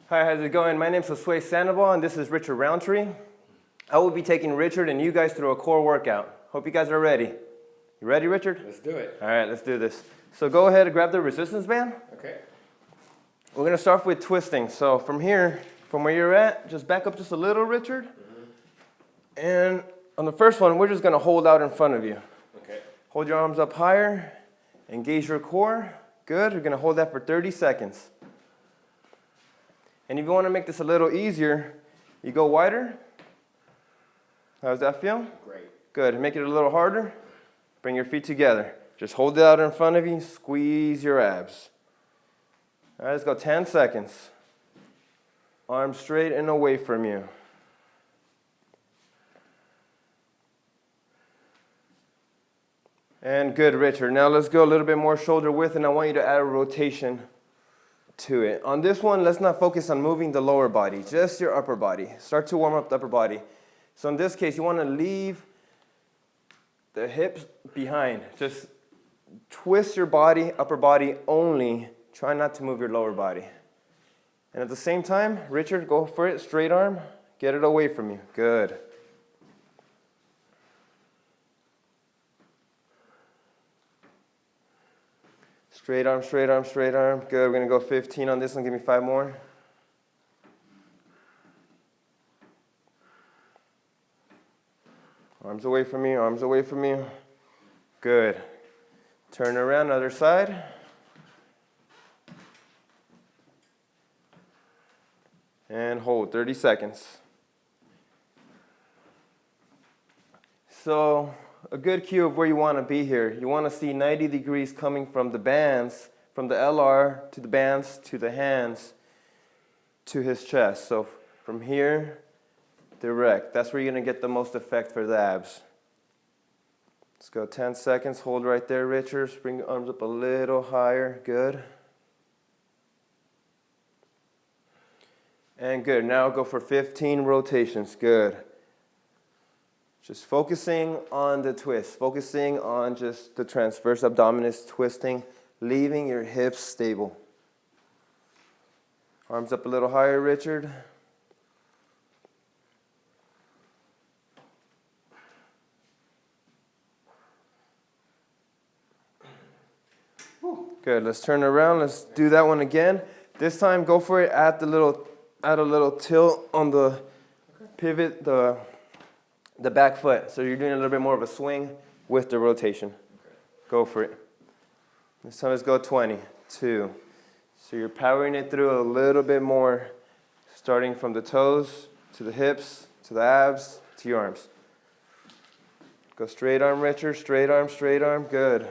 Hi, how's it going? My name's Josue Sandoval, and this is Richard Roundtree. I will be taking Richard and you guys through a core workout. Hope you guys are ready. You ready, Richard? Let's do it. All right, let's do this. So go ahead and grab the resistance band. Okay. We're going to start with twisting. So from here, from where you're at, just back up just a little, Richard. And on the first one, we're just going to hold out in front of you. Okay. Hold your arms up higher. Engage your core. Good. We're going to hold that for 30 seconds. And if you want to make this a little easier, you go wider. How does that feel? Great. Good. Make it a little harder. Bring your feet together. Just hold it out in front of you. Squeeze your abs. All right, let's go 10 seconds. Arms straight and away from you. And good, Richard. Now let's go a little bit more shoulder width, and I want you to add a rotation to it. On this one, let's not focus on moving the lower body, just your upper body. Start to warm up the upper body. So in this case, you want to leave the hips behind. Just twist your body, upper body only. Try not to move your lower body. And at the same time, Richard, go for it. Straight arm. Get it away from you. Good. Straight arm, straight arm, straight arm. Good. We're going to go 15 on this one. Give me 5 more. Arms away from you, arms away from you. Good. Turn around, other side. And hold 30 seconds. So, a good cue of where you want to be here. You want to see 90 degrees coming from the bands, from the LR to the bands to the hands to his chest. So from here, direct. That's where you're going to get the most effect for the abs. Let's go 10 seconds. Hold right there, Richard. Bring your arms up a little higher. Good. And good. Now go for 15 rotations. Good. Just focusing on the twist, focusing on just the transverse abdominis twisting, leaving your hips stable. Arms up a little higher, Richard. Good, let's turn around, let's do that one again. This time, go for it, add a little tilt on the pivot, the back foot. So you're doing a little bit more of a swing with the rotation. Okay. Go for it. This time let's go 20, 2. So you're powering it through a little bit more, starting from the toes to the hips, to the abs, to your arms. Go straight arm, Richard, straight arm, good.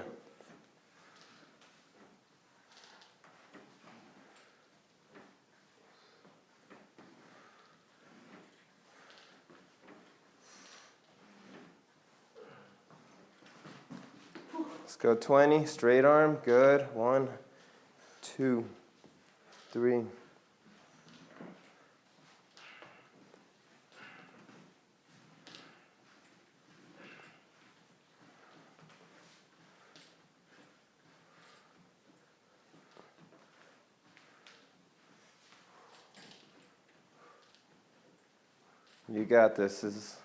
Let's go 20, straight arm, good. 1, 2, 3. You got this.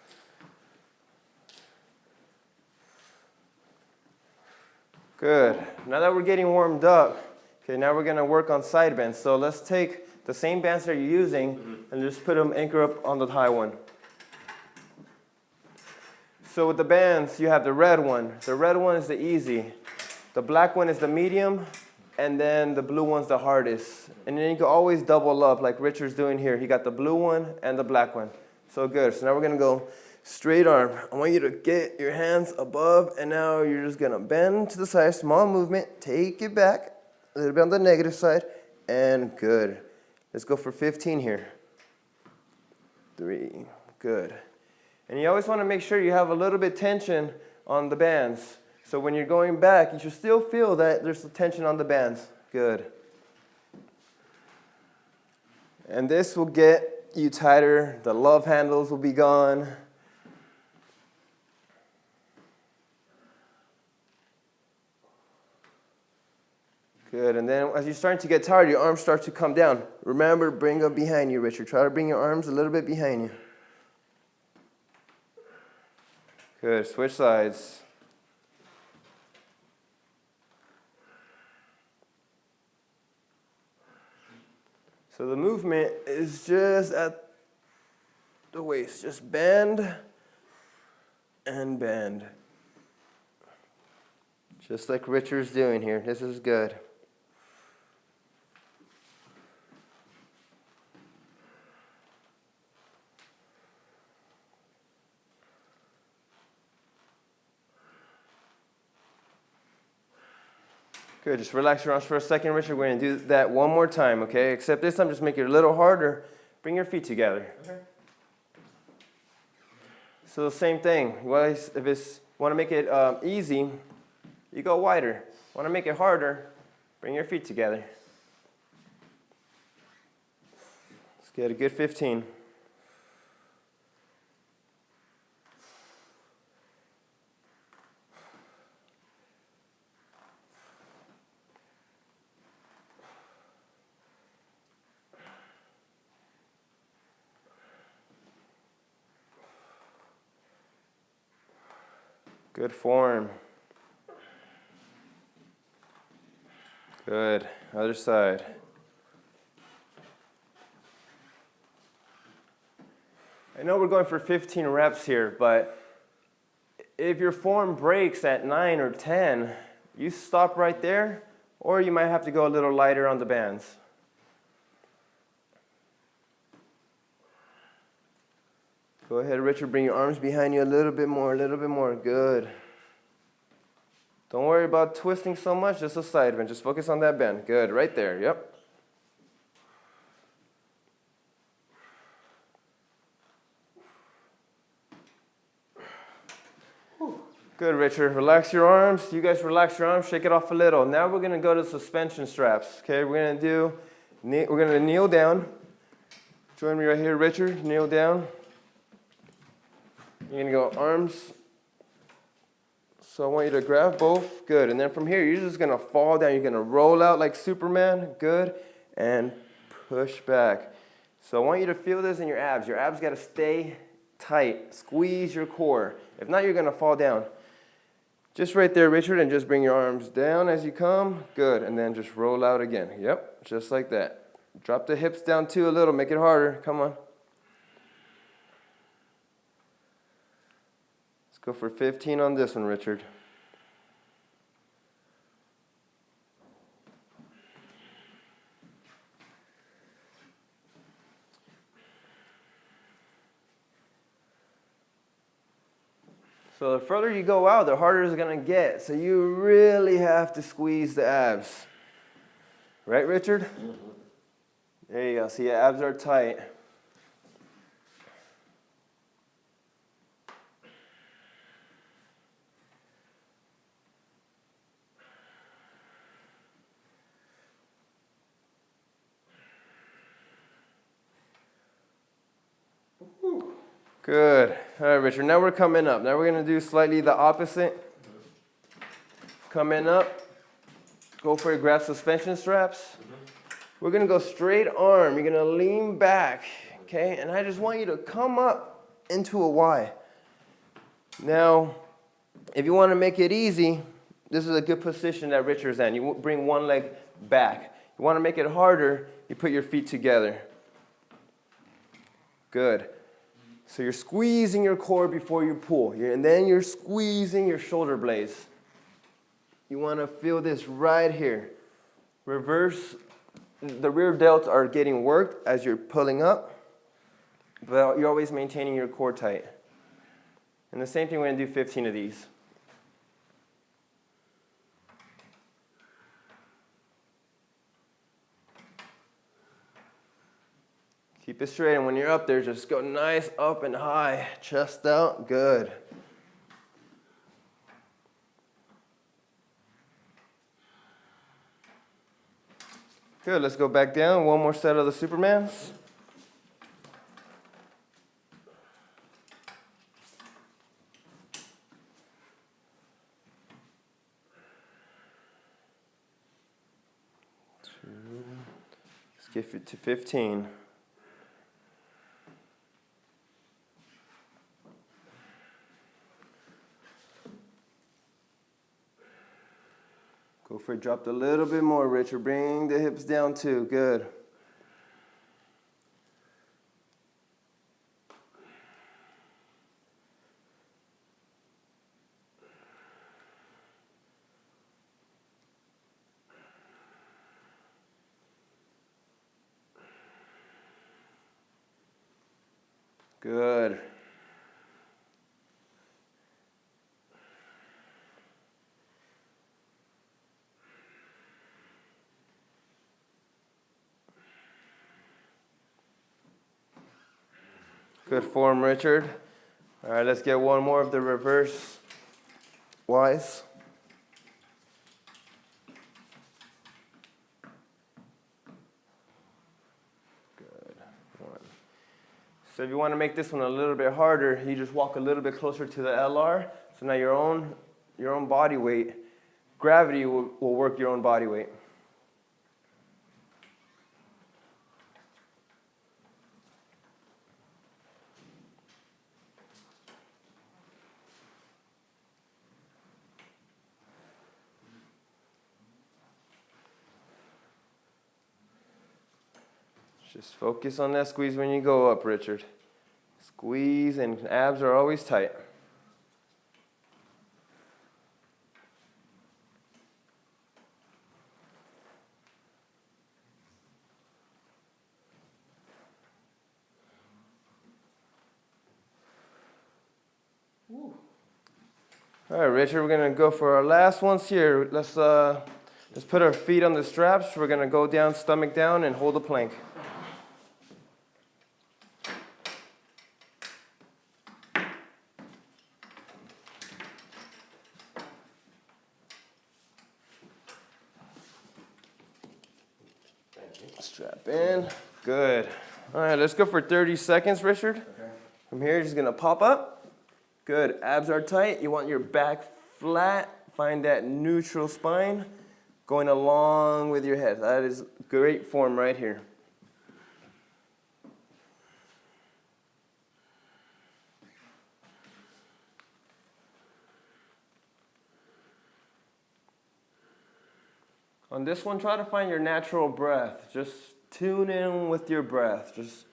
Good. Now that we're getting warmed up, okay, now we're going to work on side bends. So let's take the same bands that you're using and just put them anchor up on the high one. So with the bands, you have the red one. The red one is the easy. The black one is the medium, and then the blue one's the hardest. And then you can always double up like Richard's doing here. He got the blue one and the black one. So good. So now we're going to go straight arm. I want you to get your hands above, and now you're just going to bend to the side, small movement, take it back, a little bit on the negative side, and good. Let's go for 15 here. 3, good. And you always want to make sure you have a little bit tension on the bands. So when you're going back, you should still feel that there's some tension on the bands. Good. And this will get you tighter. The love handles will be gone. Good, and then as you're starting to get tired, your arms start to come down. Remember, bring them behind you, Richard. Try to bring your arms a little bit behind you. Good, switch sides. So the movement is just at the waist. Just bend and bend. Just like Richard's doing here. This is good. Good, just relax your arms for a second, Richard. We're going to do that one more time, okay? Except this time, just make it a little harder. Bring your feet together. Okay. So the same thing. If you want to make it easy, you go wider. Want to make it harder, bring your feet together. Let's get a good 15. Good form. Good. Other side. I know we're going for 15 reps here, but if your form breaks at 9 or 10, you stop right there, or you might have to go a little lighter on the bands. Go ahead, Richard, bring your arms behind you a little bit more, good. Don't worry about twisting so much, just a side bend. Just focus on that bend. Good, right there, yep. Good, Richard. Relax your arms. You guys relax your arms, shake it off a little. Now we're gonna go to suspension straps. Okay, we're gonna kneel down. Join me right here, Richard. Kneel down. You're gonna go arms. So I want you to grab both. Good. And then from here, you're just gonna fall down. You're gonna roll out like Superman. Good. And push back. So I want you to feel this in your abs. Your abs gotta stay tight. Squeeze your core. If not, you're gonna fall down. Just right there, Richard, and just bring your arms down as you come. Good. And then just roll out again. Yep. Just like that. Drop the hips down too a little. Make it harder. Come on. Go for 15 on this one, Richard. So the further you go out, the harder it's going to get. So you really have to squeeze the abs. Right, Richard? Mm-hmm. There you go. See, your abs are tight. Good. All right, Richard. Now we're coming up. Now we're going to do slightly the opposite. Coming up. Go for your grab suspension straps. We're going to go straight arm. You're going to lean back. Okay? And I just want you to come up into a Y. Now, if you want to make it easy, this is a good position that Richard's in. You bring one leg back. You want to make it harder, you put your feet together. Good. So you're squeezing your core before you pull. And then you're squeezing your shoulder blades. You want to feel this right here. Reverse. The rear delts are getting worked as you're pulling up. But you're always maintaining your core tight. And the same thing, we're going to do 15 of these. Keep it straight, and when you're up there, just go nice up and high. Chest out, good. Good, let's go back down. One more set of the Supermans. Get it to 15. Go for it. Dropped a little bit more, Richard. Bring the hips down too. Good. Good. Good form, Richard. All right, let's get one more of the reverse Y's. Good. One. So if you want to make this one a little bit harder, you just walk a little bit closer to the LR. So now your own body weight, gravity will work your own body weight. Just focus on that squeeze when you go up, Richard. Squeeze, and abs are always tight. Woo. All right, Richard, we're gonna go for our last ones here. Let's put our feet on the straps. We're gonna go down, stomach down, and hold a plank. Strap in. Good. All right, let's go for 30 seconds, Richard. Okay. From here, you're just gonna pop up. Good. Abs are tight. You want your back flat. Find that neutral spine going along with your head. That is great form right here. On this one, try to find your natural breath. Just tune in with your breath. Just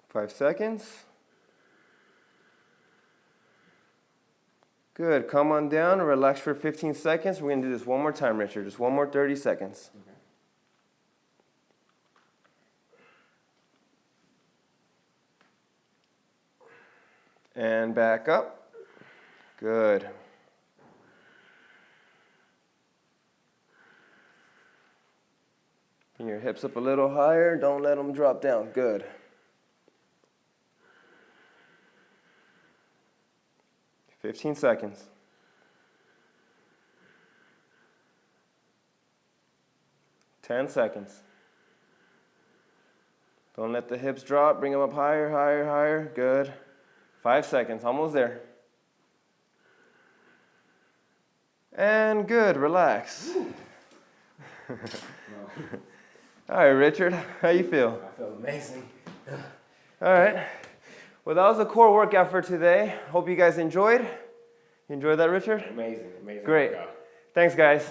five seconds. Good. Come on down and relax for 15 seconds. We're going to do this one more time, Richard. Just one more 30 seconds. Okay. And back up. Good. Bring your hips up a little higher. Don't let them drop down. Good. Fifteen seconds. 10 seconds. Don't let the hips drop. Bring them up higher, higher, higher. Good. 5 seconds. Almost there. And good. Relax. All right, Richard. How you feel? I feel amazing. All right. Well, that was a core workout for today. Hope you guys enjoyed. You enjoyed that, Richard? Amazing, amazing. Great. Workout. Thanks, guys.